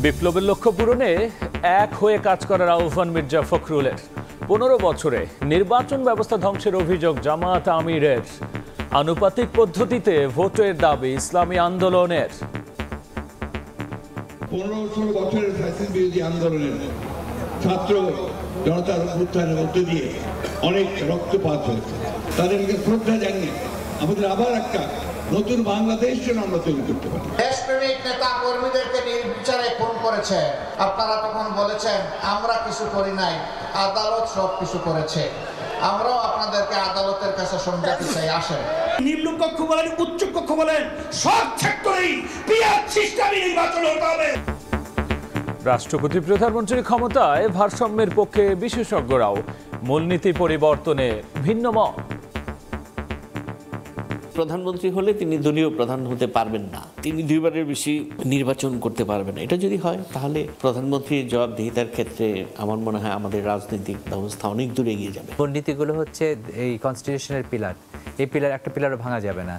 বিপ্লবের লক্ষ্য পূরণে এক হয়ে কাজ করার আহ্বান মির্জা ফখরুলের। 15 বছরে নির্বাচন ব্যবস্থা ধ্বংসের অভিযোগ জামায়াত আমিরের। আনুপাতিক পদ্ধতিতে ভোটের দাবি ইসলামী আন্দোলনের। 15-16 বছরের ফ্যাসিস্ট বিরোধী আন্দোলনের ছাত্র জনতার অভ্যুত্থানের মধ্যে দিয়ে অনেক রক্তপাত হয়েছে। তাদেরকে শ্রদ্ধা জানিয়ে আমাদের আবার একটা নতুন বাংলাদেশ যেন আমরা তৈরি করতে পারি। দেশপ্রেমিক নেতা কর্মীদেরকে নির্বিচারে খুন করেছে। আপনারা তখন বলেছেন আমরা কিছু করি নাই, আদালত সব কিছু করেছে। আমরাও আপনাদেরকে আদালতের কাছে সমঝাতে চাই, আসেন। নিম্ন কক্ষ বলেন, উচ্চ কক্ষ বলেন, সব সেক্টরেই পিয়ার সিস্টেমে নির্বাচন হতে হবে। রাষ্ট্রপতি প্রধানমন্ত্রীর ক্ষমতায় ভারসাম্যের পক্ষে বিশেষজ্ঞরাও। মূলনীতি পরিবর্তনে ভিন্ন মত। প্রধানমন্ত্রী হলে তিনি দলীয় প্রধান হতে পারবেন না, তিনি 2 বারের বেশি নির্বাচন করতে পারবেন না। এটা যদি হয় তাহলে প্রধানমন্ত্রীর জবাবদিহিতার ক্ষেত্রে আমার মনে হয় আমাদের রাজনৈতিক ব্যবস্থা অনেক দূরে এগিয়ে যাবে। নীতিগুলো হচ্ছে এই কনস্টিটিউশনের পিলার, এই একটা পিলারও ভাঙা যাবে না।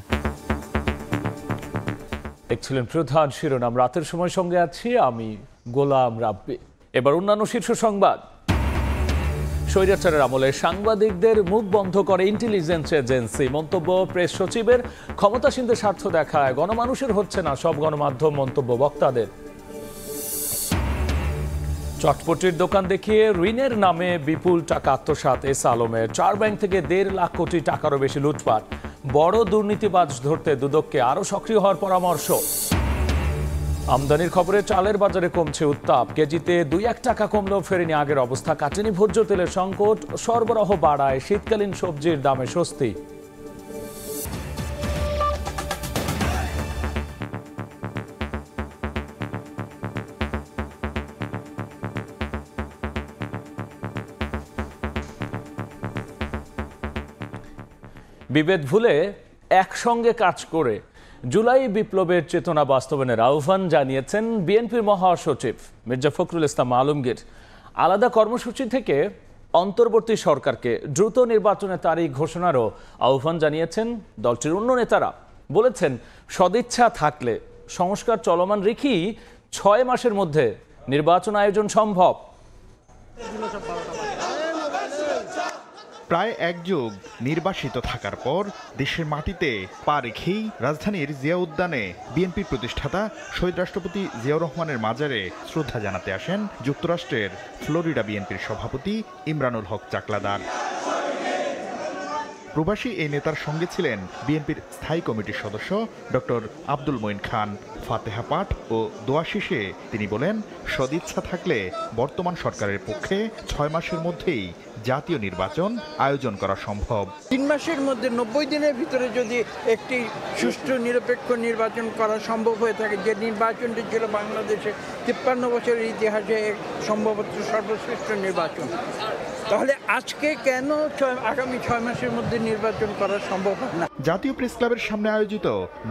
দেখছিলেন প্রধান শিরোনাম। রাতের সময় সঙ্গে আছি আমি গোলাম রাব্বি। এবার অন্যান্য শীর্ষ সংবাদ। স্বৈরাচারের আমলে সাংবাদিকদের মুখ বন্ধ করে ইন্টেলিজেন্স এজেন্সি। মন্তব্য প্রেস সচিবের। ক্ষমতাসীনদের স্বার্থ দেখায় গণমানুষের হচ্ছে না সব গণমাধ্যম। মন্তব্য বক্তাদের। চটপটির দোকান দেখিয়ে ঋণের নামে বিপুল টাকা আত্মসাৎ এস আলমের। 4 ব্যাংক থেকে 1.5 লাখ কোটি টাকারও বেশি লুটপাট। বড় দুর্নীতিবাজ ধরতে দুদককে আরো সক্রিয় হওয়ার পরামর্শ। আমদানির খবরে চালের বাজারে কমছে উত্তাপ। কেজিতে 2-1 টাকা কমলেও ফেরেনি আগের অবস্থা। কাটেনি ভোজ্য তেলের সংকট। সরবরাহ বাড়ায় শীতকালীন সবজির দামে স্বস্তি। বিভেদ ভুলে একসঙ্গে কাজ করে জুলাই বিপ্লবের চেতনা বাস্তবায়নের আহ্বান জানিয়েছেন বিএনপির মহাসচিব মির্জা ফখরুল ইসলাম আলমগীর। আলাদা কর্মসূচি থেকে অন্তর্বর্তী সরকারকে দ্রুত নির্বাচনের তারিখ ঘোষণারও আহ্বান জানিয়েছেন দলটির অন্য নেতারা। বলেছেন সদিচ্ছা থাকলে সংস্কার চলমান রেখেই 6 মাসের মধ্যে নির্বাচন আয়োজন সম্ভব। প্রায় 1 যুগ নির্বাসিত থাকার পর দেশের মাটিতে পা রেখেই রাজধানীর জিয়া উদ্যানে বিএনপির প্রতিষ্ঠাতা শহীদ রাষ্ট্রপতি জিয়াউর রহমানের মাজারে শ্রদ্ধা জানাতে আসেন যুক্তরাষ্ট্রের ফ্লোরিডা বিএনপির সভাপতি ইমরানুল হক চাকলাদার। প্রবাসী এই নেতার সঙ্গে ছিলেন বিএনপির স্থায়ী কমিটির সদস্য ডক্টর আব্দুল মঈন খান। ফাতেহা পাঠ ও দোয়া শেষে তিনি বলেন, সদিচ্ছা থাকলে বর্তমান সরকারের পক্ষে 6 মাসের মধ্যেই জাতীয় নির্বাচন আয়োজন করা সম্ভব। 3 মাসের মধ্যে 90 দিনের ভিতরে যদি একটি সুষ্ঠু নিরপেক্ষ নির্বাচন করা সম্ভব হয়ে থাকে, যে নির্বাচনটি ছিল বাংলাদেশে 53 বছরের ইতিহাসে সম্ভবত সর্বশ্রেষ্ঠ নির্বাচন, তাহলে আজকে কেন আগামী 6 মাসের মধ্যে নির্বাচন করা সম্ভব না? জাতীয় প্রেস ক্লাবের সামনে আয়োজিত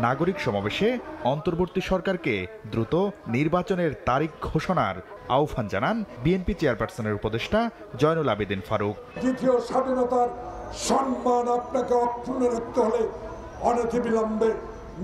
নাগরিক সমাবেশে অন্তর্বর্তী সরকারকে দ্রুত নির্বাচনের তারিখ ঘোষণার আহ্বান জানান বিএনপি চেয়ারপারসনের উপদেষ্টা জয়নুল আবেদিন ফারুক। দ্বিতীয় স্বাধীনতার সম্মান আপনাকে অক্ষুণ্ণ রাখতে হলে অনতিবিলম্বে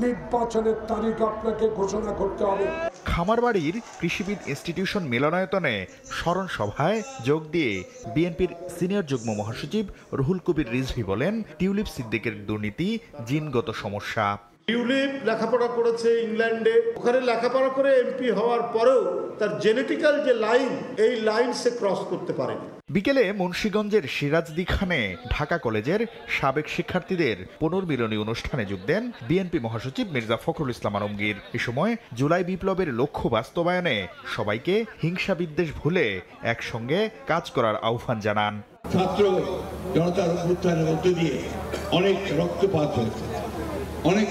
নির্বাচনের তারিখ আপনাকে ঘোষণা করতে হবে। খামারবাড়ির কৃষিবিদ ইনস্টিটিউশন মিলনায়তনে স্মরণ সভায় যোগ দিয়ে বিএনপির সিনিয়র যুগ্ম মহাসচিব রুহুল কবির রিজভী বলেন, টিউলিপ সিদ্দিকের দুর্নীতি জিনগত সমস্যা। টিউলিপ লেখাপড়া করেছে ইংল্যান্ডে, ওখানে লেখাপড়া করে এমপি হওয়ার পরেও তার জেনেটিক্যাল যে লাইন, এই লাইন সে ক্রস করতে পারেনি। বিকেলে মুন্সিগঞ্জের সিরাজদি খানে ঢাকা কলেজের সাবেক শিক্ষার্থীদের পুনর্মিলনী অনুষ্ঠানে যোগ দেন বিএনপি মহাসচিব মির্জা ফখরুল ইসলাম আলমগীর। এ সময় জুলাই বিপ্লবের লক্ষ্য বাস্তবায়নে সবাইকে হিংসা বিদ্বেষ ভুলে একসঙ্গে কাজ করার আহ্বান জানান। ছাত্র জনতার অভ্যুত্থানের মধ্যে দিয়ে অনেক রক্তপাত হয়েছে, অনেক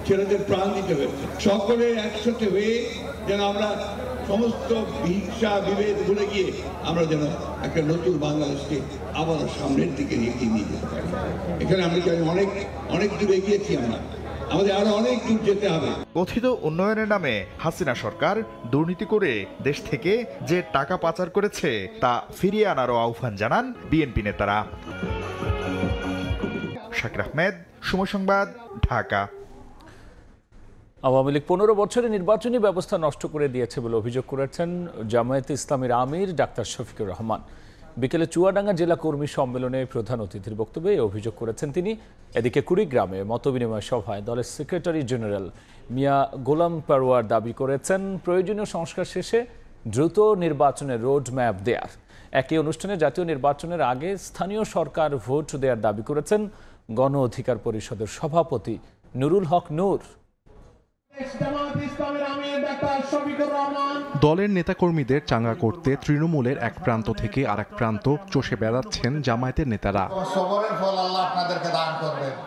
ছেলেদের প্রাণ দিতে হয়েছে। সকলে একসাথে হয়ে যেন আমরা সমস্ত হিংসা বিভেদ ভুলে গিয়ে আমরা যেন একটা নতুন বাংলাদেশকে আবার সামনের দিকে এগিয়ে নিয়ে যেতে পারি। এখানে আমরা অনেক অনেক দূর এগিয়েছি, আমাদের আরো অনেক দূর যেতে হবে। কথিত উন্নয়নের নামে হাসিনা সরকার দুর্নীতি করে দেশ থেকে যে টাকা পাচার করেছে তা ফিরিয়ে আনারও আহ্বান জানান বিএনপি নেতারা। শাকির আহমেদ, সময় সংবাদ, ঢাকা। আওয়ামী লীগ 15 বছরে নির্বাচনী ব্যবস্থা নষ্ট করে দিয়েছে বলে অভিযোগ করেছেন জামায়াতে ইসলামীর আমির ডাক্তার শফিকুর রহমান। বিকেলে চুয়াডাঙ্গা জেলা কর্মী সম্মেলনে প্রধান অতিথির বক্তব্যে এই অভিযোগ করেছেন তিনি। এদিকে কুড়িগ্রামে মতবিনিময় সভায় দলের সেক্রেটারি জেনারেল মিয়া গোলাম পারওয়ার দাবি করেছেন প্রয়োজনীয় সংস্কার শেষে দ্রুত নির্বাচনের রোড ম্যাপ দেয়ার। একই অনুষ্ঠানে জাতীয় নির্বাচনের আগে স্থানীয় সরকার ভোট দেওয়ার দাবি করেছেন গণ অধিকার পরিষদের সভাপতি নুরুল হক নূর। দলের নেতাকর্মীদের চাঙ্গা করতে তৃণমূলের এক প্রান্ত থেকে আরেক প্রান্ত চষে বেড়াচ্ছেন জামায়াতের নেতারা।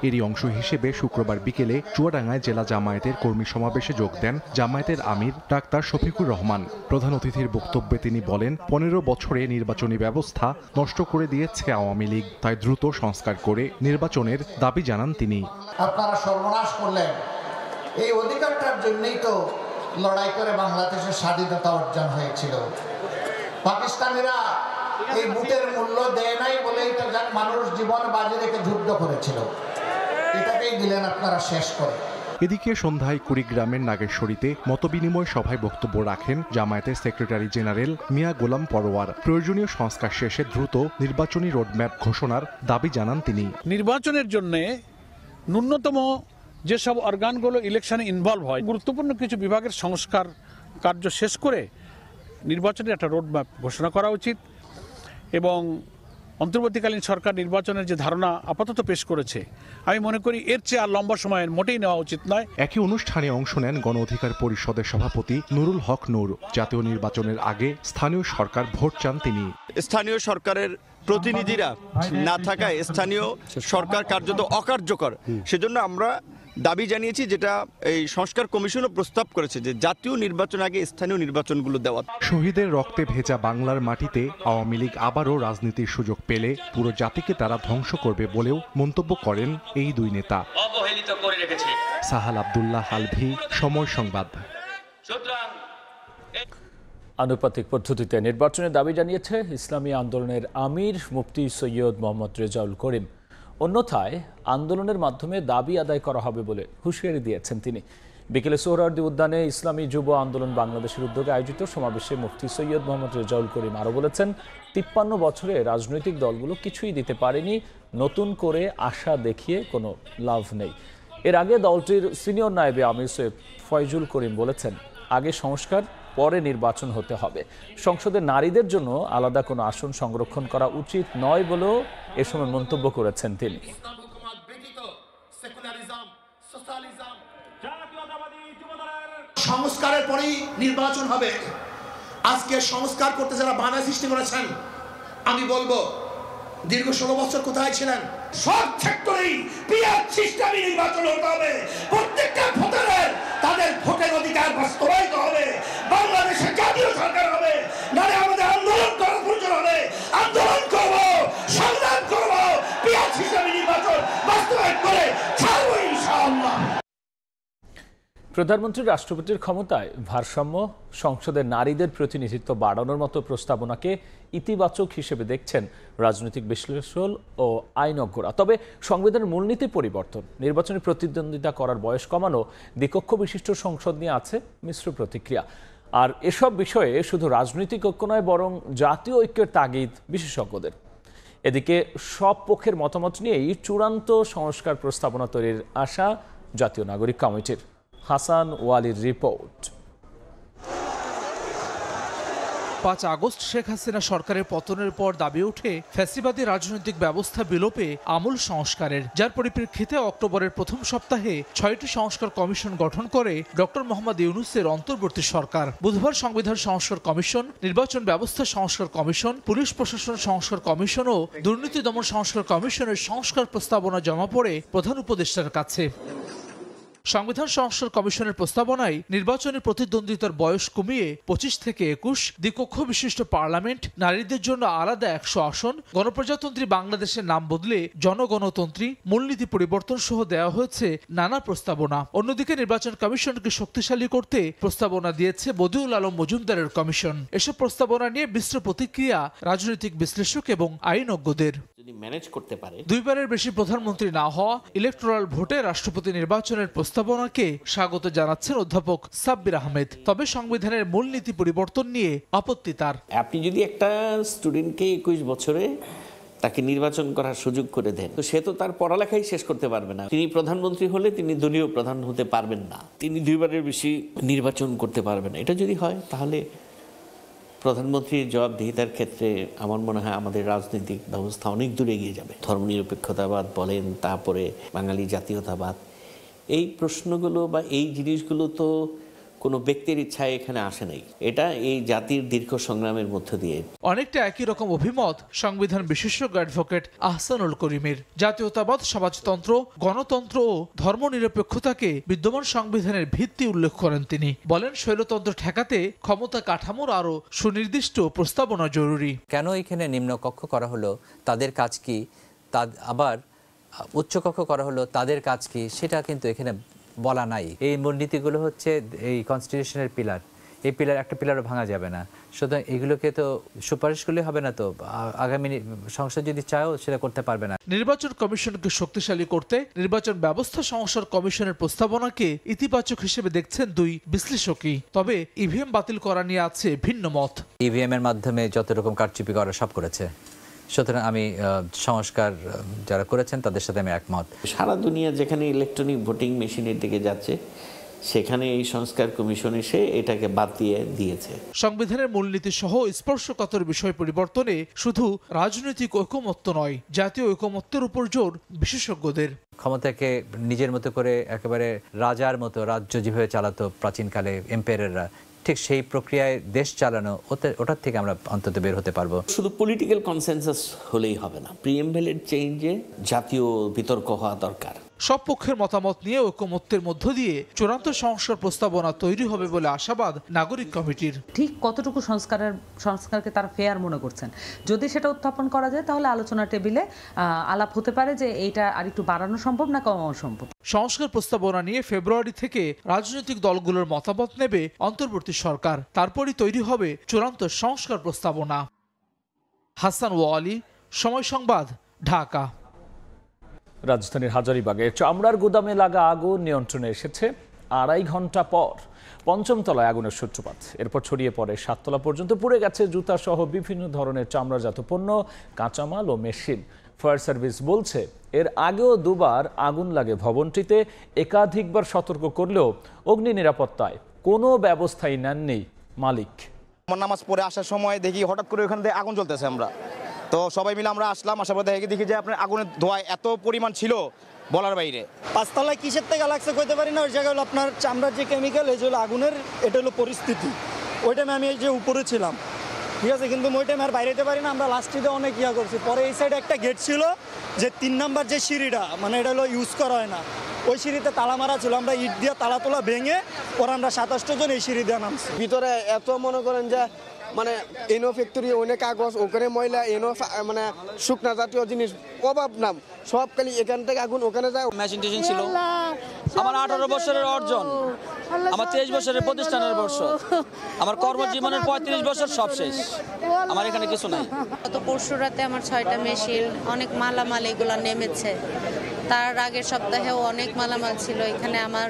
এরই অংশ হিসেবে শুক্রবার বিকেলে চুয়াডাঙ্গায় জেলা জামায়াতের কর্মী সমাবেশে যোগ দেন জামায়াতের আমির ডাক্তার শফিকুর রহমান। প্রধান অতিথির বক্তব্যে তিনি বলেন, 15 বছরে নির্বাচনী ব্যবস্থা নষ্ট করে দিয়েছে আওয়ামী লীগ, তাই দ্রুত সংস্কার করে নির্বাচনের দাবি জানান তিনি। আপনারা সর্বনাশ করলেন, এই অধিকারটার জন্যই তো লড়াই করে বাংলাদেশের স্বাধীনতা অর্জন হয়েছিল। পাকিস্তানিরা এই বুটের মূল্য দেয় নাই বলেই তো মানুষ জীবন বাজি রেখে যুদ্ধ করেছিল, এটাকেই দিলেন আপনারা শেষ করে। এদিকে সন্ধ্যায় কুড়িগ্রামের নাগেশ্বরীতে মতবিনিময় সভায় বক্তব্য রাখেন জামায়াতের সেক্রেটারি জেনারেল মিয়া গোলাম পরওয়ার। প্রয়োজনীয় সংস্কার শেষে দ্রুত নির্বাচনী রোডম্যাপ ঘোষণার দাবি জানান তিনি। নির্বাচনের জন্য ন্যূনতম যেসব অর্গানগুলো ইলেকশনে ইনভলভ হয়, গুরুত্বপূর্ণ কিছু বিভাগের সংস্কার কার্য শেষ করে নির্বাচনের একটা রোডম্যাপ ঘোষণা করা উচিত। এবং অন্তর্বর্তীকালীন সরকার নির্বাচনের যে ধারণা আপাতত পেশ করেছে, আমি মনে করি এর চেয়ে আর লম্বা সময়ের মোটেই নেওয়া উচিত নয়। একই অনুষ্ঠানে অংশ নেন গণ অধিকার পরিষদের সভাপতি নুরুল হক নূর। জাতীয় নির্বাচনের আগে স্থানীয় সরকার ভোট চান তিনি। স্থানীয় সরকারের প্রতিনিধিরা না থাকায় স্থানীয় সরকার কার্যত অকার্যকর, সেজন্য আমরা দাবি জানিয়েছি, যেটা এই সংস্কার কমিশনও প্রস্তাব করেছে, যে জাতীয় নির্বাচন আগে স্থানীয় নির্বাচনগুলো দেওয়া। শহীদের রক্তে ভেজা বাংলার মাটিতে আওয়ামী লীগ আবারও রাজনীতির সুযোগ পেলে পুরো জাতিকে তারা ধ্বংস করবে বলেও মন্তব্য করেন এই দুই নেতা। অবহেলিত করে রেখেছে। সাহাল আব্দুল্লাহ আলভি, সময় সংবাদ। আনুপাতিক পদ্ধতিতে নির্বাচনের দাবি জানিয়েছে ইসলামী আন্দোলনের আমির মুফতি সৈয়দ মোহাম্মদ রেজাউল করিম। অন্যথায় আন্দোলনের মাধ্যমে দাবি আদায় করা হবে বলে হুঁশিয়ারি দিয়েছেন তিনি। বিকেলে সোহরাওয়ার্দী উদ্যানে ইসলামী যুব আন্দোলন বাংলাদেশের উদ্যোগে আয়োজিত সমাবেশে মুফতি সৈয়দ মোহাম্মদ রেজাউল করিম আরও বলেছেন, 53 বছরে রাজনৈতিক দলগুলো কিছুই দিতে পারেনি, নতুন করে আশা দেখিয়ে কোনো লাভ নেই। এর আগে দলটির সিনিয়র নায়েবে আমির সৈয়দ ফয়জুল করিম বলেছেন, আগে সংস্কার পরে নির্বাচন হতে হবে। সংসদে নারীদের জন্য আলাদা কোনো আসন সংরক্ষণ করা উচিত নয় বলেও এ সময় মন্তব্য করেছেন তিনি। সংস্কারের পরেই নির্বাচন হবে। আজকে সংস্কার করতে যারা বাধা সৃষ্টি করেছেন, আমি বলবো দীর্ঘ 16 বছর কোথায় ছিলেন? সব সেক্টরেই পিয়ার সিস্টেমে নির্বাচন হতে হবে। প্রত্যেকটা ভোটারের তাদের ভোটের অধিকার বাস্তবায়িত হবে। বাংলাদেশে জাতীয় সরকার হবে, নারে আমাদের আন্দোলন করার প্রয়োজন হবে। আন্দোলন করব, সংগ্রাম করব, পিয়ার সিস্টেমে নির্বাচন বাস্তবায়ন করে ছাড়বো ইনশাআল্লাহ। প্রধানমন্ত্রী রাষ্ট্রপতির ক্ষমতায় ভারসাম্য, সংসদের নারীদের প্রতিনিধিত্ব বাড়ানোর মতো প্রস্তাবনাকে ইতিবাচক হিসেবে দেখছেন রাজনৈতিক বিশ্লেষক ও আইনজ্ঞরা। তবে সংবিধানের মূলনীতি পরিবর্তন, নির্বাচনে প্রতিদ্বন্দ্বিতা করার বয়স কমানো, দ্বিকক্ষ বিশিষ্ট সংসদ নিয়ে আছে মিশ্র প্রতিক্রিয়া। আর এসব বিষয়ে শুধু রাজনৈতিক ঐক্য নয়, বরং জাতীয় ঐক্যের তাগিদ বিশেষজ্ঞদের। এদিকে সব পক্ষের মতামত নিয়েই চূড়ান্ত সংস্কার প্রস্তাবনা তৈরির আশা জাতীয় নাগরিক কমিটির। হাসান ওয়ালির রিপোর্ট। 5 আগস্ট শেখ হাসিনা সরকারের পতনের পর দাবি ওঠে ফ্যাসিবাদী রাজনৈতিক ব্যবস্থা বিলোপে আমূল সংস্কারের, যার পরিপ্রেক্ষিতে অক্টোবরের প্রথম সপ্তাহে 6টি সংস্কার কমিশন গঠন করে ডক্টর মোহাম্মদ ইউনূসের অন্তর্বর্তী সরকার। বুধবার সংবিধান সংস্কার কমিশন, নির্বাচন ব্যবস্থা সংস্কার কমিশন, পুলিশ প্রশাসন সংস্কার কমিশন ও দুর্নীতি দমন সংস্কার কমিশনের সংস্কার প্রস্তাবনা জমা পড়ে প্রধান উপদেষ্টার কাছে। সংবিধান সংস্কার কমিশনের প্রস্তাবনায় নির্বাচনী প্রতিদ্বন্দ্বিতার বয়স কমিয়ে 25 থেকে 21, দ্বিকক্ষ বিশিষ্ট পার্লামেন্ট, নারীদের জন্য আলাদা 100 আসন, গণপ্রজাতন্ত্রী বাংলাদেশের নাম বদলে জনগণতন্ত্রী, মূলনীতি পরিবর্তন সহ দেওয়া হয়েছে নানা প্রস্তাবনা। অন্যদিকে নির্বাচন কমিশনকে শক্তিশালী করতে প্রস্তাবনা দিয়েছে বদিউল আলম মজুমদারের কমিশন। এসব প্রস্তাবনা নিয়ে মিশ্র প্রতিক্রিয়া রাজনৈতিক বিশ্লেষক এবং আইনজ্ঞদের। যদি ম্যানেজ করতে পারে। দুইবারের বেশি প্রধানমন্ত্রী না হওয়া ইলেকটোরাল ভোটে রাষ্ট্রপতি নির্বাচনের প্রস্তাবনাকে স্বাগত জানাচ্ছেন অধ্যাপক সাব্বির আহমেদ। তবে সংবিধানের মূলনীতি পরিবর্তন নিয়ে আপত্তি তার। আপনি যদি একটা স্টুডেন্টকে 21 বছরে তাকে নির্বাচন করার সুযোগ করে দেন, তো সে তো তার পড়ালেখাই শেষ করতে পারবে না। তিনি প্রধানমন্ত্রী হলে তিনি দলীয় প্রধান হতে পারবেন না, তিনি দুইবারের বেশি নির্বাচন করতে পারবেন না। এটা যদি হয় তাহলে প্রধানমন্ত্রীর জবাবদিহিতার ক্ষেত্রে আমার মনে হয় আমাদের রাজনৈতিক ব্যবস্থা অনেক দূরে এগিয়ে যাবে। ধর্মনিরপেক্ষতাবাদ বলেন, তারপরে বাঙালি জাতীয়তাবাদ, এই প্রশ্নগুলো বা এই জিনিসগুলো তো কোনো ব্যক্তির ইচ্ছায় এখানে আসে নাই, এটা এই জাতির দীর্ঘ সংগ্রামের মধ্য দিয়ে। অনেকটা একই রকম অভিমত সংবিধান বিশেষজ্ঞ অ্যাডভোকেট আহসানুল করিমের। জাতীয়তাবাদ, সমাজতন্ত্র, গণতন্ত্র ও ধর্মনিরপেক্ষতাকে বিদ্যমান সংবিধানের ভিত্তি উল্লেখ করেন তিনি। বলেন, স্বৈরতন্ত্র ঠেকাতে ক্ষমতা কাঠামোর আরও সুনির্দিষ্ট প্রস্তাবনা জরুরি। কেন এখানে নিম্নকক্ষ করা হলো, তাদের কাজ কি, আবার উচ্চকক্ষ করা হলো, তাদের কাজ কি, সেটা কিন্তু এখানে বলা নাই। এই মূলনীতিগুলো হচ্ছে এই কনস্টিটিউশনের পিলার, এই পিলার একটা পিলারও ভাঙা যাবে না। সুতরাং এগুলোকে তো সুপারিশ করলে হবে না, তো আগামী সংসদ যদি চায়ও সেটা করতে পারবে না। নির্বাচন কমিশনকে শক্তিশালী করতে নির্বাচন ব্যবস্থা সংস্কার কমিশনের প্রস্তাবনাকে ইতিবাচক হিসেবে দেখছেন দুই বিশ্লেষকই। তবে ইভিএম বাতিল করা নিয়ে আছে ভিন্ন মত। ইভিএম এর মাধ্যমে যত রকম কারচুপি করা সব করেছে, সুতরাং আমি সংস্কার যারা করেছেন তাদের সাথে আমি একমত। সারা দুনিয়া যেখানে ইলেকট্রনিক ভোটিং মেশিনের দিকে যাচ্ছে, সেখানে এই সংস্কার কমিশন এসে এটাকে বাদ দিয়ে দিয়েছে। সংবিধানের মূলনীতি সহ স্পর্শকাতর বিষয় পরিবর্তনে শুধু রাজনৈতিক ঐকমত্য নয়, জাতীয় ঐকমত্যের উপর জোর বিশেষজ্ঞদের। ক্ষমতাকে নিজের মতো করে একেবারে রাজার মতো রাজ্য যেভাবে চালাতো প্রাচীনকালে এম্পায়াররা, ঠিক সেই প্রক্রিয়ায় দেশ চালানো, ওটার থেকে আমরা অন্তত বের হতে পারবো। শুধু পলিটিক্যাল কনসেনসাস হলেই হবে না, প্রিএমবেলের চেঞ্জে জাতীয় বিতর্ক হওয়া দরকার। সব পক্ষের মতামত নিয়ে ঐকমত্যের মধ্য দিয়ে চূড়ান্ত সংস্কার প্রস্তাবনা তৈরি হবে বলে আশাবাদ নাগরিক কমিটির। ঠিক কতটুকু সংস্কারকে তারা ফেয়ার মনে করছেন, যদি সেটা উত্থাপন করা যায় তাহলে আলোচনা টেবিলে আলাপ হতে পারে যে এইটা আরেকটু বাড়ানো সম্ভব না কমানো সম্ভব। সংস্কার প্রস্তাবনা নিয়ে ফেব্রুয়ারি থেকে রাজনৈতিক দলগুলোর মতামত নেবে অন্তর্বর্তী সরকার, তারপরই তৈরি হবে চূড়ান্ত সংস্কার প্রস্তাবনা। হাসান ওয়ালি, সময় সংবাদ, ঢাকা। রাজধানীর হাজারীবাগে চামড়ার গুদামে লাগা আগুন নিয়ন্ত্রণে এসেছে 2.5 ঘন্টা পর। 5ম তলায় আগুনের সূত্রপাত, এরপর ছড়িয়ে পড়ে 7 তলা পর্যন্ত। পুড়ে গেছে জুতা সহ বিভিন্ন ধরনের চামড়াজাত পণ্য, কাঁচামাল ও মেশিন। ফায়ার সার্ভিস বলছে এর আগেও দুবার আগুন লাগে ভবনটিতে। একাধিকবার সতর্ক করলেও অগ্নি নিরাপত্তায় কোনো ব্যবস্থাই নেননি মালিক। নামাজ পড়ে আসার সময় দেখি হঠাৎ করে ওখান থেকে আগুন জ্বলতেছে। আমরা তো সবাই মিলে আমরা আসলাম, আসার পর দেখি যে আপনার আগুনের ধোঁয়া এত পরিমাণ ছিল বলার বাইরে। 5 তলায় কিসের থেকে লাগছে কইতে পারি না। ওই জায়গায় হলো আপনার চামড়ার যে কেমিক্যাল, এই যে হলো আগুনের, এটা হলো পরিস্থিতি। ওই টাইমে আমি এই যে উপরে ছিলাম, ঠিক আছে, কিন্তু ওই টাইমে আর বাইরে যেতে পারি না। আমরা লাস্টে অনেক ইয়া করছি। পরে এই সাইডে একটা গেট ছিল, যে 3 নাম্বার যে সিঁড়িটা, মানে এটা হলো ইউজ করা হয় না, ওই সিঁড়িতে তালা মারা ছিল। আমরা ইট দিয়ে তালা তোলা ভেঙে পরে আমরা 27 জন এই সিঁড়ি দিয়ে নামছি। ভিতরে এত মনে করেন যে মানে এনো ফ্যাক্টরি, অনেক কাগজ, ওখানে ময়লা, এনো মানে শুকনা জাতীয় জিনিস অভাব নাম সব খালি এখান থেকে আগুন ওখানে যায়। মেশিন টেশিন ছিল। আমার 18 বছরের অর্জন, আমার 23 বছরের প্রতিষ্ঠানের বর্ষ, আমার কর্মজীবনের 35 বছর সব শেষ। আমার এখানে কিছু নাই। গত পরশু রাতে আমার 6টা মেশিন, অনেক মালামাল এগুলো নেমেছে। তার আগের সপ্তাহেও অনেক মালামাল ছিল এখানে। আমার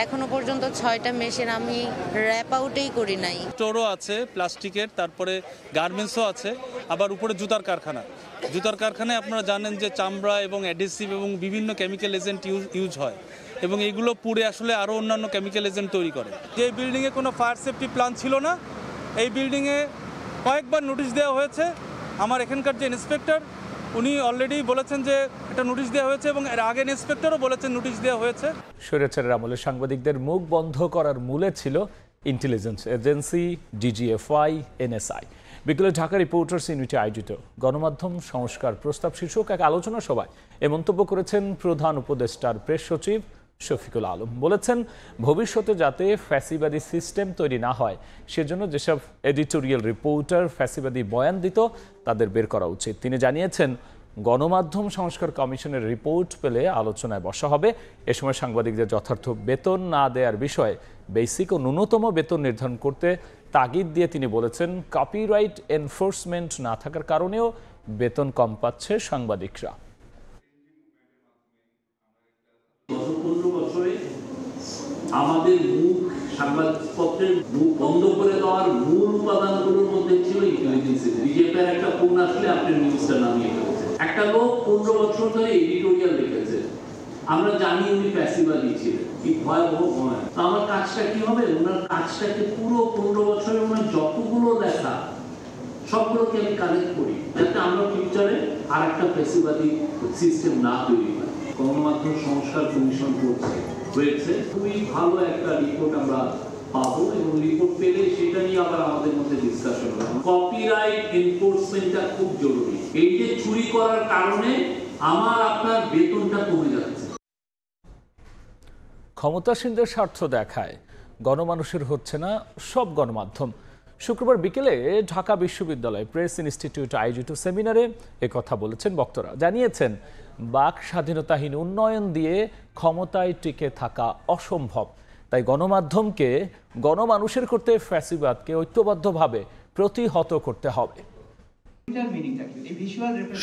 এখনো পর্যন্ত 6টা মেশিন আমি র্যাপ আউটেই করি নাই। স্টোরও আছে প্লাস্টিকের, তারপরে গার্মেন্টসও আছে, আবার উপরে জুতার কারখানা। জুতার কারখানায় আপনারা জানেন যে চামড়া এবং অ্যাডহেসিভ এবং বিভিন্ন কেমিক্যাল এজেন্ট ইউজ হয়, এবং এগুলো পুড়ে আসলে আরও অন্যান্য কেমিক্যাল এজেন্ট তৈরি করে। যে বিল্ডিংয়ে কোনো ফায়ার সেফটি প্ল্যান ছিল না, এই বিল্ডিংয়ে কয়েকবার নোটিশ দেওয়া হয়েছে। আমার এখানকার যে ইন্সপেক্টর, উনি অলরেডি বলেছেন যে এটা নোটিশ দেওয়া হয়েছে, এবং এর আগের ইন্সপেক্টরও বলেছেন নোটিশ দেওয়া হয়েছে। স্বৈরাচারের আমলে সাংবাদিকদের মুখ বন্ধ করার মূলে ছিল ইন্টেলিজেন্স এজেন্সি, ডিজিএফআই, এনএসআই। বিকেলে ঢাকা রিপোর্টার্স ইউনিটি আয়োজিত গণমাধ্যম সংস্কার প্রস্তাব শীর্ষক এক আলোচনা সভায় এ মন্তব্য করেছেন প্রধান উপদেষ্টার প্রেস সচিব শফিকুল আলম। বলেছেন, ভবিষ্যতে যাতে ফ্যাসিবাদী সিস্টেম তৈরি না হয় সেজন্য যেসব এডিটোরিয়াল রিপোর্টার ফ্যাসিবাদী বয়ান দিত তাদের বের করা উচিত। তিনি জানিয়েছেন, গণমাধ্যম সংস্কার কমিশনের রিপোর্ট পেলে আলোচনায় বসা হবে। এ সময় সাংবাদিকদের যথার্থ বেতন না দেওয়ার বিষয়ে বেসিক ও ন্যূনতম বেতন নির্ধারণ করতে তাগিদ দিয়ে তিনি বলেছেন, কপিরাইট এনফোর্সমেন্ট না থাকার কারণেও বেতন কম পাচ্ছে সাংবাদিকরা। আমাদের মুখ সংবাদপত্রের মুখ বন্ধ করে দেওয়ার মূল উপাদানগুলোর মধ্যে ছিল ইন্টেলিজেন্স। বিজেপির একটা ফোন আসলে আপনি নিউজটা নামিয়ে ফেলছেন। একটা লোক 15 বছর ধরে এডিটোরিয়াল লিখেছে, আমরা জানি উনি প্যাসিভালি ছিলেন, কি ভয়াবহ ভয়। তো আমার কাজটা কি হবে? ওনার কাজটাকে পুরো 15 বছরে ওনার যতগুলো দেখা সবগুলোকে আমি কালেক্ট করি, যাতে আমরা ফিউচারে আর একটা প্যাসিভালি সিস্টেম না তৈরি হয়। গণমাধ্যম সংস্কার কমিশন হয়েছে, খুবই ভালো একটা রিপোর্ট আমরা পাবো এবং রিপোর্ট পেলে সেটা নিয়ে আবার আমাদের মধ্যে ডিসকাশন হবে। কপিরাইট এনফোর্সমেন্টটা খুব জরুরি। এই যে চুরি করার কারণে আমার আপনার বেতনটা কমে যাচ্ছে। ক্ষমতাসীনদের স্বার্থ দেখায় গণমানুষের হচ্ছে না সব গণমাধ্যম। শুক্রবার বিকেলে ঢাকা বিশ্ববিদ্যালয় প্রেস ইনস্টিটিউট আয়োজিত সেমিনারে একথা বলেছেন বক্তারা। জানিয়েছেন বাক স্বাধীনতাহীন উন্নয়ন দিয়ে ক্ষমতায় টিকে থাকা অসম্ভব, তাই গণমাধ্যমকে গণমানুষের করতে ফ্যাসিবাদকে ঐক্যবদ্ধভাবে প্রতিহত করতে হবে।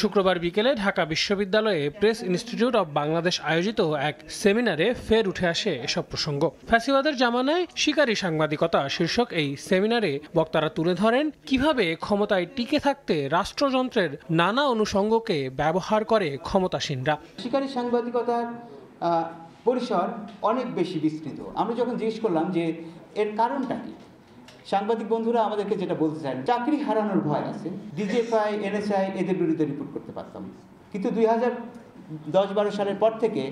শুক্রবার বিকেলে ঢাকা বিশ্ববিদ্যালয়ে প্রেস ইনস্টিটিউট অব বাংলাদেশ আয়োজিত এক সেমিনারে ফের উঠে আসে এসব প্রসঙ্গ। ফ্যাসিবাদের জামানায় শিকারী সাংবাদিকতা শীর্ষক এই সেমিনারে বক্তারা তুলে ধরেন কিভাবে ক্ষমতায় টিকে থাকতে রাষ্ট্রযন্ত্রের নানা অনুষঙ্গকে ব্যবহার করে ক্ষমতাসীনরা। শিকারী সাংবাদিকতার পরিসর অনেক বেশি বিস্তৃত। আমরা যখন জিজ্ঞেস করলাম যে এর কারণটা কি, সাংবাদিক বন্ধুরা আমাদেরকে যেটা বলতে চান, চাকরি হারানোর ভয় আছে। ডিজিএফআই, এনএসআই এদের বিরুদ্ধে রিপোর্ট করতে পারতাম, কিন্তু 2010-12 সালের পর থেকে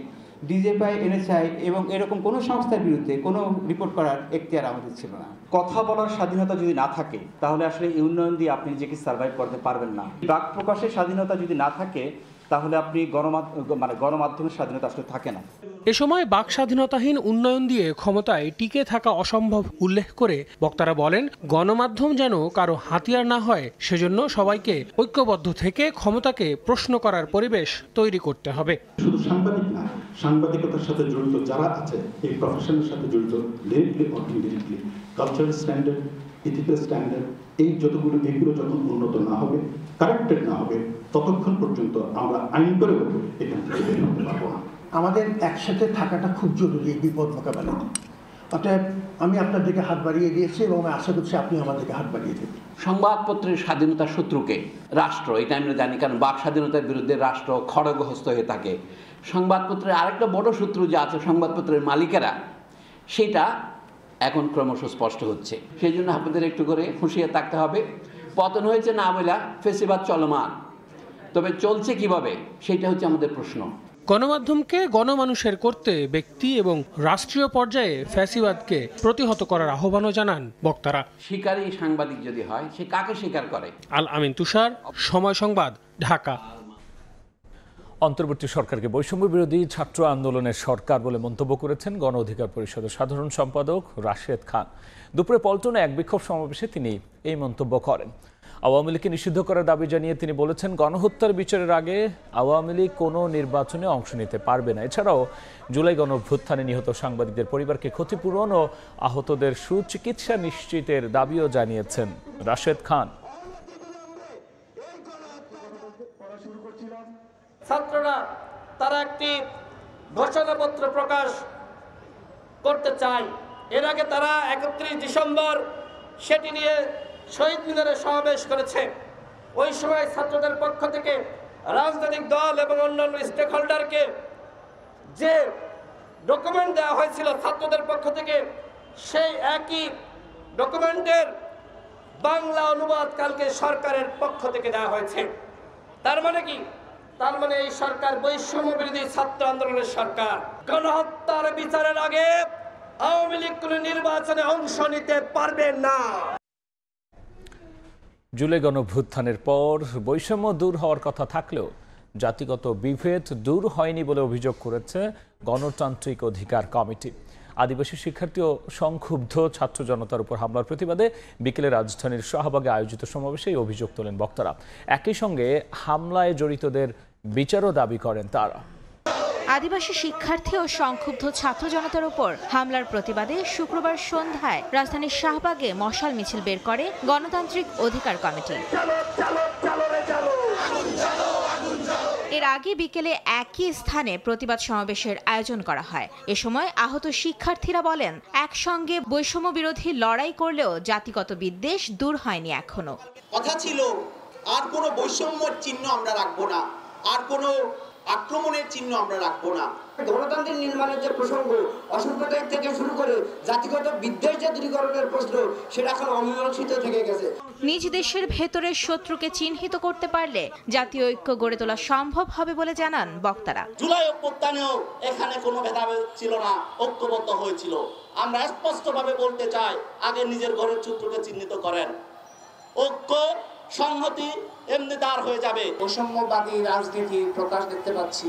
ডিজিএফআই, এনএসআই এবং এরকম কোনো সংস্থার বিরুদ্ধে কোনো রিপোর্ট করার এখতিয়ার আমাদের ছিল না। কথা বলার স্বাধীনতা যদি না থাকে তাহলে আসলে এই উন্নয়ন দিয়ে আপনি নিজেকে সার্ভাইভ করতে পারবেন না। বাক প্রকাশের স্বাধীনতা যদি না থাকে তাহলে আপনি গণমাধ্যমের স্বাধীনতা আসলে থাকে না। এ সময় বাক স্বাধীনতাহীন উন্নয়ন দিয়ে ক্ষমতায় টিকে থাকা অসম্ভব উল্লেখ করে বক্তারা বলেন গণমাধ্যম যেন কারো হাতিয়ার না হয়, সেজন্য সবাইকে ঐক্যবদ্ধ থেকে ক্ষমতাকে প্রশ্ন করার পরিবেশ তৈরি করতে হবে। শুধু সাংবাদিক না, সাংবাদিকতার সাথে জড়িত যারা আছে, এই প্রফেশনের সাথে জড়িত, directly or indirectly, cultural standard, ethical standard, এগুলো যখন উন্নত না হবে, কারেক্টেড না হবে, ততক্ষণ পর্যন্ত আমরা আইন করেও এখান থেকে বের হতে পারবো না। আমাদের একসাথে থাকাটা খুব জরুরি এই বিপদ মোকাবেলাতে। অতএব আমি আপনার দিকে হাত বাড়িয়ে দিয়েছি এবং আমি আশা করছি আপনি আমার দিকে হাত বাড়িয়ে দেবেন। সংবাদপত্রের স্বাধীনতার শত্রুকে রাষ্ট্র, এটা আমরা জানি, কারণ বাক স্বাধীনতার বিরুদ্ধে রাষ্ট্র খড়গহস্ত হয়ে থাকে। সংবাদপত্রের আরেকটা বড় শত্রু যা আছে সংবাদপত্রের মালিকেরা, সেটা এখন ক্রমশ স্পষ্ট হচ্ছে। সেই জন্য আপনাদের একটু করে হুঁশিয়ার থাকতে হবে। পতন হয়েছে না বলা, ফ্যাসিবাদ চলমান, তবে চলছে কিভাবে সেটা হচ্ছে আমাদের প্রশ্ন। গণমাধ্যমকে গণমানুষের করতে ব্যক্তি এবং রাষ্ট্রীয় পর্যায়ে ফ্যাসিবাদকে প্রতিহত করার আহ্বানও জানান বক্তারা। শিকারী সাংবাদিক যদি হয়, সে কাকে স্বীকার করে? আল আমিন তুষার, সময় সংবাদ, ঢাকা। অন্তর্বর্তী সরকারকে বৈষম্য বিরোধী ছাত্র আন্দোলনের সরকার বলে মন্তব্য করেছেন গণ অধিকার পরিষদের সাধারণ সম্পাদক রাশেদ খান। দুপুরে পল্টনে এক বিক্ষোভ সমাবেশে তিনি এই মন্তব্য করেন। আওয়ামী লীগকে নিষিদ্ধ করার দাবি জানিয়ে তিনি বলেছেন গণহত্যার বিচারের আগে আওয়ামী লীগ কোনো নির্বাচনে অংশ নিতে পারবে না। এছাড়াও জুলাই গণঅভ্যুত্থানে নিহত সাংবাদিকদের পরিবারকে ক্ষতিপূরণ ও আহতদের সুচিকিৎসা নিশ্চিতের দাবিও জানিয়েছেন রাশেদ খান। ছাত্ররা তারা একটি ঘোষণাপত্র প্রকাশ করতে চায়। এর আগে তারা 31 ডিসেম্বর সেটি নিয়ে শহীদ মিনারে সমাবেশ করেছে। ওই সময় ছাত্রদের পক্ষ থেকে রাজনৈতিক দল এবং অন্যান্য স্টেক হোল্ডারকে যে ডকুমেন্ট দেওয়া হয়েছিল ছাত্রদের পক্ষ থেকে, সেই একই ডকুমেন্টের বাংলা অনুবাদ কালকে সরকারের পক্ষ থেকে দেওয়া হয়েছে। তার মানে কি? তার মানে এই সরকার বৈষম্য বিরোধী ছাত্র আন্দোলনের সরকার। গণহত্যার বিচারের আগে আওয়ামী লীগ কোনো নির্বাচনে অংশ নিতে পারবে না। জুলাই গণঅভ্যুত্থানের পর বৈষম্য দূর হওয়ার কথা থাকলেও জাতিগত বিভেদ দূর হয়নি বলে অভিযোগ করেছে গণতান্ত্রিক অধিকার কমিটি। আদিবাসী শিক্ষার্থী ও সংক্ষুব্ধ ছাত্র জনতার উপর হামলার প্রতিবাদে বিকেলে রাজধানীর শাহবাগে আয়োজিত সমাবেশে এই অভিযোগ তোলেন বক্তারা। একই সঙ্গে হামলায় জড়িতদের বিচারও দাবি করেন তারা। আদিবাসী শিক্ষার্থী ও সংক্ষুব্ধ ছাত্র জনতার উপর হামলার প্রতিবাদে শুক্রবার সন্ধ্যায় রাজধানীর শাহবাগে মশাল মিছিল বের করে গণতান্ত্রিক অধিকার কমিটি। এর আগে বিকেলে একই স্থানে প্রতিবাদ সমাবেশের আয়োজন করা হয়। এ সময় আহত শিক্ষার্থীরা বলেন, একসঙ্গে বৈষম্য বিরোধী লড়াই করলেও জাতিগত বিদ্বেষ দূর হয়নি এখনো। কথা ছিল আর কোনো বৈষম্যের চিহ্ন আমরা রাখবো না, আর কোনো আক্রমণের চিহ্ন আমরা রাখবো না। গণতন্ত্রের নির্মাণের যে প্রসঙ্গ, অসাম্প্রদায়িক থেকে শুরু করে জাতিগত বিদ্বেষ যে দূরীকরণের প্রশ্ন, সেটা এখন অমীমাংসিত থেকে গেছে। নিজ দেশের ভেতরের শত্রুকে চিহ্নিত করতে পারলে জাতীয় ঐক্য গড়ে তোলা সম্ভব হবে বলে জানান বক্তারা। জুলাই অভ্যুত্থানেও এখানে কোনো ভেদাভেদ ছিল না, ঐক্যবদ্ধ হয়েছিল। আমরা স্পষ্টভাবে বলতে চাই, আগে নিজের ঘরের শত্রুকে চিহ্নিত করেন, ঐক্য সংহতি এমনি দাঁড় হয়ে যাবে। বৈষম্যবাদী রাজনীতির প্রকাশ দেখতে পাচ্ছি,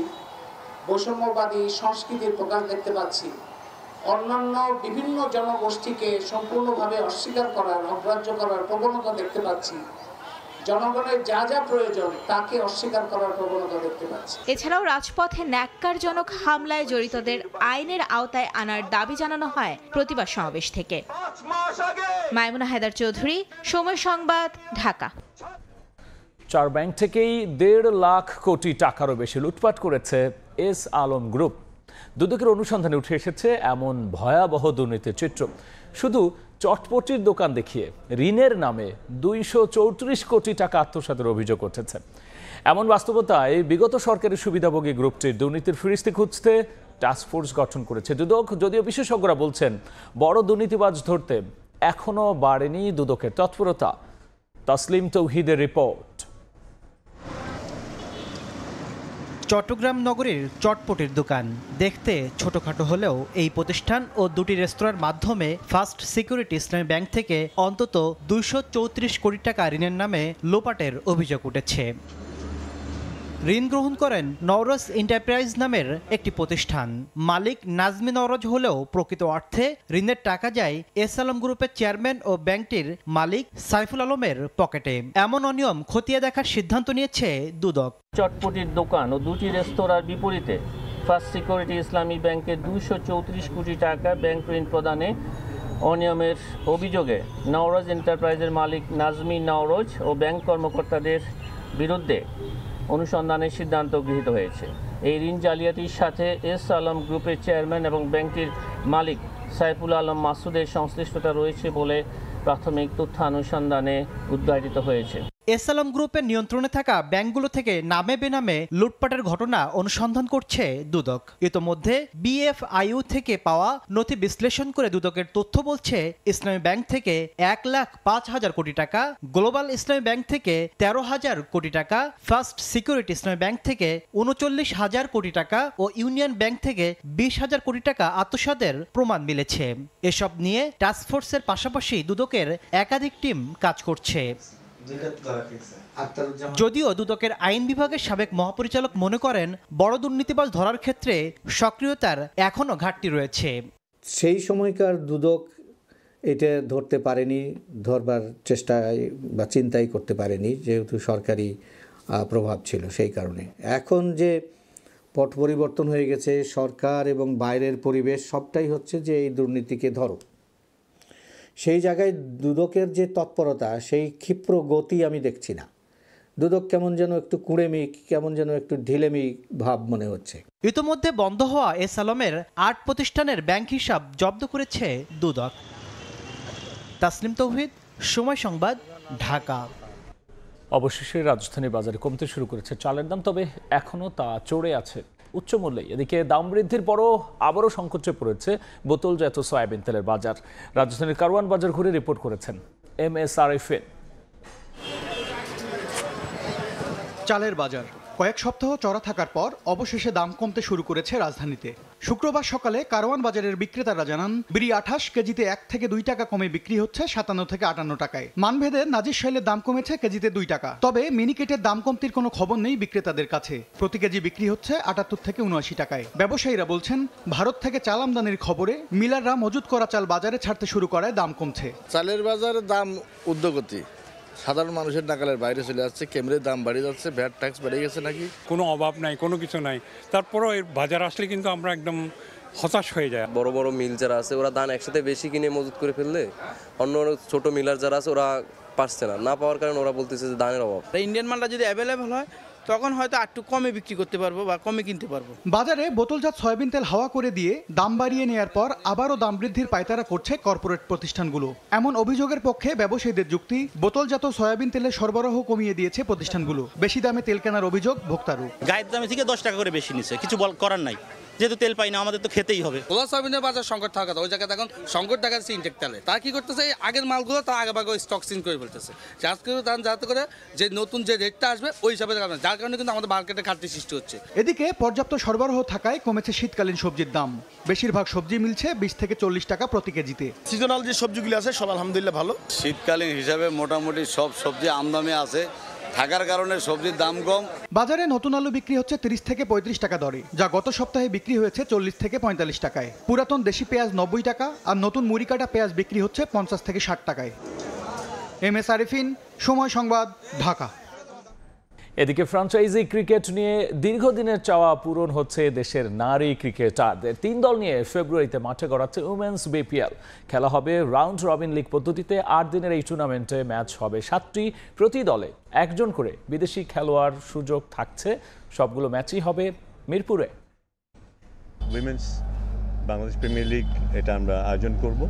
বৈষম্যবাদী সংস্কৃতির প্রকাশ দেখতে পাচ্ছি, অন্যান্য বিভিন্ন জনগোষ্ঠীকে সম্পূর্ণভাবে অস্বীকার করার, অগ্রাহ্য করার প্রবণতা দেখতে পাচ্ছি, জনগণের যা যা প্রয়োজন তাকে অস্বীকার করার প্রবণতা দেখতে পাচ্ছি। এছাড়াও রাজপথে ন্যাক্কারজনক হামলায় জড়িতদের আইনের আওতায় আনার দাবি জানানো হয় প্রতিবাদ সমাবেশ থেকে। মাইমুনা হায়দার চৌধুরী, সময় সংবাদ, ঢাকা। 4 ব্যাংক থেকেই 1.5 লাখ কোটি টাকারও বেশি লুটপাট করেছে এস আলম গ্রুপ। দুদকের অনুসন্ধানে উঠে এসেছে এমন ভয়াবহ দুর্নীতির চিত্র। শুধু চটপটির দোকান দেখিয়ে ঋণের নামে 234 কোটি টাকা আত্মসাতের অভিযোগ উঠেছে। এমন বাস্তবতায় বিগত সরকারের সুবিধাভোগী গ্রুপটির দুর্নীতির ফিরিস্তি খুঁজতে টাস্কফোর্স গঠন করেছে দুদক। যদিও বিশেষজ্ঞরা বলছেন, বড় দুর্নীতিবাজ ধরতে এখনো বাড়েনি দুদকের তৎপরতা। তাসলিম তৌহিদের রিপোর্ট। চট্টগ্রাম নগরীর চটপটির দোকান দেখতে ছোটখাটো হলেও এই প্রতিষ্ঠান ও 2টি রেস্তোরাঁর মাধ্যমে ফার্স্ট সিকিউরিটি ইসলামী ব্যাংক থেকে অন্তত 234 কোটি টাকা ঋণের নামে লোপাটের অভিযোগ উঠেছে। ঋণ গ্রহণ করেন নওরোজ এন্টারপ্রাইজ নামের একটি প্রতিষ্ঠান। মালিক নাজমি নওরোজ হলেও প্রকৃত অর্থে ঋণের টাকা যায় এস আলম গ্রুপের চেয়ারম্যান ও ব্যাংকটির মালিক সাইফুল আলমের পকেটে। এমন অনিয়ম খতিয়ে দেখার সিদ্ধান্ত নিয়েছে দুদক। চটপটির দোকান ও 2টি রেস্তোরাঁর বিপরীতে ফার্স্ট সিকিউরিটি ইসলামী ব্যাংকে 234 কোটি টাকা ব্যাংক ঋণ প্রদানে অনিয়মের অভিযোগে নওরোজ এন্টারপ্রাইজের মালিক নাজমি নওরোজ ও ব্যাংক কর্মকর্তাদের বিরুদ্ধে অনুসন্ধানের সিদ্ধান্ত গৃহীত হয়েছে। এই ঋণ জালিয়াতির সাথে এস আলম গ্রুপের চেয়ারম্যান এবং ব্যাংকটির মালিক সাইফুল আলম মাসুদের সংশ্লিষ্টতা রয়েছে বলে প্রাথমিক তথ্যানুসন্ধানে উদ্ঘাটিত হয়েছে। এস আলম গ্রুপের নিয়ন্ত্রণে থাকা ব্যাংকগুলো থেকে নামে বেনামে লুটপাটের ঘটনা অনুসন্ধান করছে দুদক। ইতোমধ্যে বিএফআইইউ থেকে পাওয়া নথি বিশ্লেষণ করে দুদকের তথ্য বলছে, ইসলামী ব্যাংক থেকে 1,05,000 কোটি টাকা, গ্লোবাল ইসলামী ব্যাংক থেকে 13,000 কোটি টাকা, ফার্স্ট সিকিউরিটি ইসলামী ব্যাংক থেকে 39,000 কোটি টাকা ও ইউনিয়ন ব্যাংক থেকে 20,000 কোটি টাকা আত্মসাতের প্রমাণ মিলেছে। এসব নিয়ে টাস্কফোর্সের পাশাপাশি দুদকের একাধিক টিম কাজ করছে। যদিও দুদকের আইন বিভাগের সাবেক মহাপরিচালক মনে করেন, বড় দুর্নীতিবাজ ধরার ক্ষেত্রে সক্রিয়তার এখনও ঘাটতি রয়েছে। সেই সময়কার দুদক এটা ধরতে পারেনি, ধরবার চেষ্টায় বা চিন্তাই করতে পারেনি, যেহেতু সরকারি প্রভাব ছিল সেই কারণে। এখন যে পট পরিবর্তন হয়ে গেছে, সরকার এবং বাইরের পরিবেশ সবটাই হচ্ছে যে এই দুর্নীতিকে ধরো। সেই জায়গায় দুদকের যে তৎপরতা, সেই ক্ষিপ্র গতি আমি দেখছি না। দুদক কেমন যেন একটু কুঁড়েমি, কেমন যেন একটু ঢিলেমি ভাব মনে হচ্ছে। ইতোমধ্যে বন্ধ হওয়া এস আলমের 8 প্রতিষ্ঠানের ব্যাংক হিসাব জব্দ করেছে দুদক। তাসলিম তৌহিদ, সময় সংবাদ, ঢাকা। অবশেষে রাজধানীর বাজারে কমতে শুরু করেছে চালের দাম, তবে এখনও তা চড়ে আছে উচ্চ মূল্যে। এদিকে দাম বৃদ্ধির পরও আবারও সংকটে পড়েছে বোতলজাত সয়াবিন তেলের বাজার। রাজধানীর কারওয়ান বাজার ঘুরে রিপোর্ট করেছেন MS আরিফিন। চালের বাজার কয়েক সপ্তাহ চড়া থাকার পর অবশেষে দাম কমতে শুরু করেছে রাজধানীতে। শুক্রবার সকালে কারওয়ান বাজারের বিক্রেতারা জানান, বিড়ি 28 কেজিতে 1 থেকে 2 টাকা কমে বিক্রি হচ্ছে 57 থেকে 58 টাকায়। মানভেদে নাজির শাইলের দাম কমেছে কেজিতে 2 টাকা। তবে মিনিকেটের দাম কমতির কোনো খবর নেই বিক্রেতাদের কাছে। প্রতি কেজি বিক্রি হচ্ছে 78 থেকে 79 টাকায়। ব্যবসায়ীরা বলছেন, ভারত থেকে চাল আমদানির খবরে মিলাররা মজুত করা চাল বাজারে ছাড়তে শুরু করায় দাম কমছে। চালের বাজারে দাম ঊর্ধ্বগতি, সাধারণ মানুষের নাগালের বাইরে চলে যাচ্ছে। কেমরের দাম বাড়িয়ে যাচ্ছে, ভ্যাট ট্যাক্স বেড়ে গেছে নাকি। কোনো অভাব নাই, কোনো কিছু নাই, তারপরও এর বাজার আসলে কিন্তু আমরা একদম হতাশ হয়ে যায়। বড় বড় মিল যারা আছে ওরা ধান একসাথে বেশি কিনে মজুত করে ফেললে অন্য ছোট মিলার যারা আছে ওরা পারছে না পাওয়ার কারণে ওরা বলতেছে যে ধানের অভাব। ইন্ডিয়ান মালটা যদি অ্যাভেলেবল হয় তখন হয়তো একটু কমে বিক্রি করতে পারবো বা কমে কিনতে পারবো। বাজারে বোতলজাত সয়াবিন তেল হাওয়া করে দিয়ে দাম বাড়িয়ে নেয়ার পর আবারও দাম বৃদ্ধির পায়তারা করছে কর্পোরেট প্রতিষ্ঠানগুলো। এমন অভিযোগের পক্ষে ব্যবসায়ীদের যুক্তি, বোতলজাত সয়াবিন তেলের সরবরাহ কমিয়ে দিয়েছে প্রতিষ্ঠানগুলো। বেশি দামে তেল কেনার অভিযোগ ভোক্তারও। গায়ের দামে থেকে 10 টাকা করে বেশি নিচ্ছে, কিছু করার নাই, যেহেতু তেল পাই না আমাদের তো খেতেই হবে। খোলা সয়াবিনের বাজার সংকট থাকা কথা, ওই জায়গায় এখন সংকট দেখা যাচ্ছে ইনটেক তেলে। তারা কি করতেছে, আগের মালগুলো তারা আগে ভাগে স্টক সিন করে ফেলতেছে, যাতে করে যে নতুন যে রেটটা আসবে ওই হিসাবে, যার কারণে কিন্তু আমাদের মার্কেটে ঘাটতি সৃষ্টি হচ্ছে। এদিকে পর্যাপ্ত সরবরাহ থাকায় কমেছে শীতকালীন সবজির দাম। বেশিরভাগ সবজি মিলছে 20 থেকে 40 টাকা প্রতি কেজিতে। সিজনাল যে সবজিগুলো আছে সব আলহামদুলিল্লাহ ভালো। শীতকালীন হিসাবে মোটামুটি সব সবজি আমদানি আছে থাকার কারণে সবজির দাম কম। বাজারে নতুন আলু বিক্রি হচ্ছে 30 থেকে 35 টাকা দরে, যা গত সপ্তাহে বিক্রি হয়েছে 40 থেকে 45 টাকায়। পুরাতন দেশি পেঁয়াজ 90 টাকা আর নতুন মুড়ি কাটা পেঁয়াজ বিক্রি হচ্ছে 50 থেকে 60 টাকায়। MS আরিফিন, সময় সংবাদ, ঢাকা। এদিকে ফ্র্যাঞ্চাইজি ক্রিকেট নিয়ে দীর্ঘদিনের চাওয়া পূরণ হচ্ছে দেশের নারী ক্রিকেটারদের। 3 দল নিয়ে ফেব্রুয়ারিতে মাঠে গড়াচ্ছে উমেন্স বিপিএল। খেলা হবে রাউন্ড রবিন লিগ পদ্ধতিতে। 8 দিনের এই টুর্নামেন্টে ম্যাচ হবে 7টি। প্রতি দলে 1 জন করে বিদেশি খেলোয়াড় সুযোগ থাকছে। সবগুলো ম্যাচই হবে মিরপুরে। উইমেন্স বাংলাদেশ প্রিমিয়ার লিগ এটা আমরা আয়োজন করব।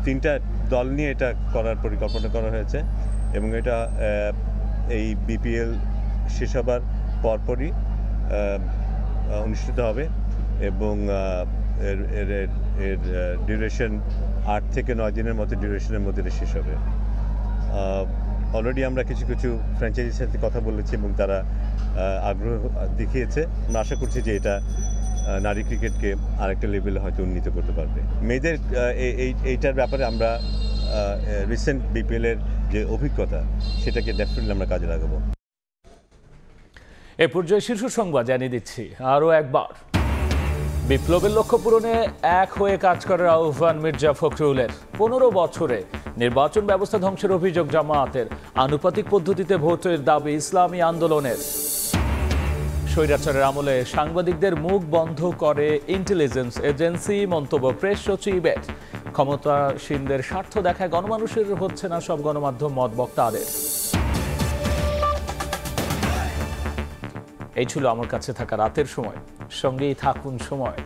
3টা দল নিয়ে এটা করার পরিকল্পনা করা হয়েছে এবং এটা এই বিপিএল শেষ হবার পরপরই অনুষ্ঠিত হবে এবং এর ডিউরেশন 8 থেকে 9 দিনের মতো ডিউরেশনের মধ্যে শেষ হবে। অলরেডি আমরা কিছু ফ্র্যাঞ্চাইজির সাথে কথা বলেছি এবং তারা আগ্রহ দেখিয়েছে। আমরা আশা করছি যে এটা নারী ক্রিকেটকে আরেকটা লেভেলে হয়তো উন্নীত করতে পারবে। মেয়েদের এইটার ব্যাপারে আমরা রিসেন্ট বিপিএলের যে অভিজ্ঞতা সেটাকে ডেফিনেটলি আমরা কাজে লাগাবো। এ পর্যায়ে শীর্ষ সংবাদ জানিয়ে দিচ্ছি আরও একবার। বিপ্লবের লক্ষ্য পূরণে এক হয়ে কাজ করার আহ্বান মির্জা ফখরুলের। 15 বছরে নির্বাচন ব্যবস্থা ধ্বংসের অভিযোগ জামায়াতের। আনুপাতিক পদ্ধতিতে ভোটের দাবি ইসলামী আন্দোলনের। স্বৈরাচারের আমলে সাংবাদিকদের মুখ বন্ধ করে ইন্টেলিজেন্স এজেন্সি, মন্তব্য প্রেস সচিবের। ক্ষমতাসীনদের স্বার্থ দেখায় গণমানুষের হচ্ছে না সব গণমাধ্যম, মত বক্তাদের। এই ছিল আমার কাছে থাকা রাতের সময়। সঙ্গেই থাকুন সময়।